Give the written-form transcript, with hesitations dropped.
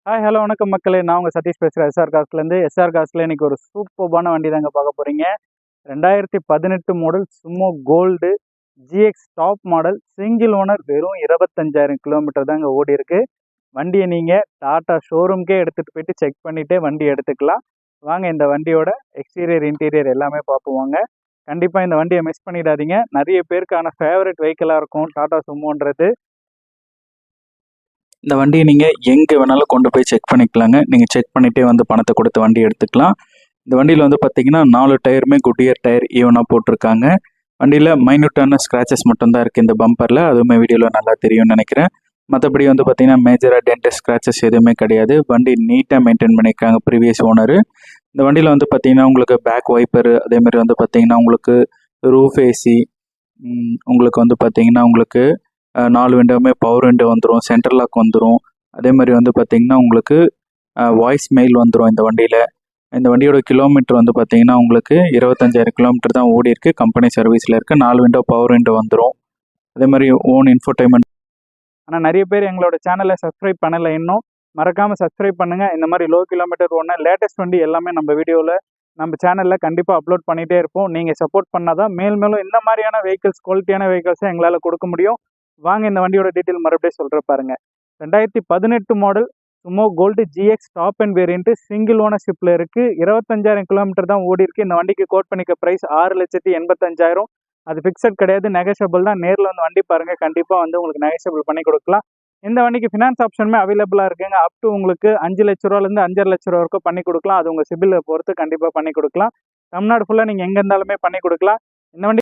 Hi hello வணக்கம் மக்களே. நான் உங்கள் சதீஷ் பேசுகிறேன் எஸ்ஆர் காஸ்ட்லேருந்து. எஸ்ஆர் காஸ்ட்டில் இன்றைக்கி ஒரு சூப்பர்பான வண்டி தாங்க பார்க்க போகிறீங்க. 2018 model Sumo gold GX top model single owner, வெறும் 25,000 கிலோமீட்டர் தாங்க ஓடி இருக்கு. வண்டியை நீங்கள் டாட்டா ஷோரூம்க்கே எடுத்துகிட்டு போயிட்டு செக் பண்ணிவிட்டு வண்டி எடுத்துக்கலாம். வாங்க இந்த வண்டியோட எக்ஸ்டீரியர் இன்டீரியர் எல்லாமே பார்ப்போங்க. கண்டிப்பாக இந்த வண்டியை மிஸ் பண்ணிடாதீங்க. நிறைய பேருக்கான ஃபேவரட் வெஹிக்கிளாக இருக்கும் டாட்டா சுமோன்றது. இந்த வண்டியை நீங்கள் எங்கே வேணாலும் கொண்டு போய் செக் பண்ணிக்கலாங்க. நீங்கள் செக் பண்ணிகிட்டே வந்து பணத்தை கொடுத்து வண்டி எடுத்துக்கலாம். இந்த வண்டியில் வந்து பார்த்தீங்கன்னா 4 டயருமே குட்டியர் டயர் ஈவனாக போட்டிருக்காங்க. வண்டியில் மைன்யூட்டான ஸ்க்ராச்சஸ் மட்டும்தான் இருக்குது இந்த பம்பரில். அதுவுமே வீடியோவில் நல்லா தெரியும்னு நினைக்கிறேன். மற்றபடி வந்து பார்த்தீங்கன்னா மேஜராக டென்ட் ஸ்க்ராச்சஸ் எதுவுமே கிடையாது. வண்டி நீட்டாக மெயின்டைன் பண்ணியிருக்காங்க ப்ரீவியஸ் ஓனரு. இந்த வண்டியில் வந்து பார்த்தீங்கன்னா உங்களுக்கு பேக் வைப்பரு, அதேமாதிரி வந்து பார்த்தீங்கன்னா உங்களுக்கு ரூஃப் ஏசி, உங்களுக்கு வந்து பார்த்தீங்கன்னா உங்களுக்கு 4 விண்டோவுமே பவர் விண்டோ வந்துடும், சென்ட்ரல் லாக் வந்துடும். அதே மாதிரி வந்து பார்த்திங்கன்னா உங்களுக்கு வாய்ஸ் மெயில் வந்துடும் இந்த வண்டியில். இந்த வண்டியோட கிலோமீட்டர் வந்து பார்த்திங்கன்னா உங்களுக்கு 25,000 கிலோமீட்டர் தான் ஓடி இருக்குது. கம்பெனி சர்வீஸில் இருக்குது. 4 விண்டோ பவர் விண்டோ வந்துடும். அதே மாதிரி ஓன் இன்ஃபோடைன்மெண்ட். ஆனால் நிறைய பேர் எங்களோட சேனலை சப்ஸ்கிரைப் பண்ணலை, இன்னும் மறக்காமல் சப்ஸ்கிரைப் பண்ணுங்கள். இந்த மாதிரி லோ கிலோமீட்டர் ஒன்று லேட்டஸ்ட் வண்டி எல்லாமே நம்ம வீடியோவில் நம்ம சேனலில் கண்டிப்பாக அப்லோட் பண்ணிகிட்டே இருப்போம். நீங்கள் சப்போர்ட் பண்ணால் தான் மேலும் இந்த மாதிரியான வெஹிக்கிள்ஸ், குவாலிட்டியான வெஹிக்கிள்ஸை எங்களால் கொடுக்க முடியும். வாங்க இந்த வண்டியோட டீட்டெயில் மறுபடியும் சொல்கிற பாருங்க. 2018 model Sumo gold GX top and variant single ஓனர்ஷிப்பில் இருக்குது. 25,000 கிலோமீட்டர் தான் ஓடி இருக்குது. இந்த வண்டிக்கு கோட் பண்ணிக்க ப்ரைஸ் 6,85,000. அது ஃபிக்ஸட் கிடையாது, நெகோஷியபிள் தான். நேரில் வந்து வண்டி பாருங்கள், கண்டிப்பாக வந்து உங்களுக்கு நெகோஷியபிள் பண்ணி கொடுக்கலாம். இந்த வண்டிக்கு ஃபினான்ஸ் ஆப்ஷனுமே அவைலபிளாக இருக்குங்க. அப் டு உங்களுக்கு 5 லட்ச ரூபாலேருந்து 5.5 லட்ச ரூபா வரைக்கும் பண்ணி கொடுக்கலாம். அது உங்கள் சிபிலை பொறுத்து கண்டிப்பாக பண்ணி கொடுக்கலாம். தமிழ்நாடு ஃபுல்லாக நீங்கள் எங்கே இருந்தாலுமே பண்ணி கொடுக்கலாம். இந்த வண்டி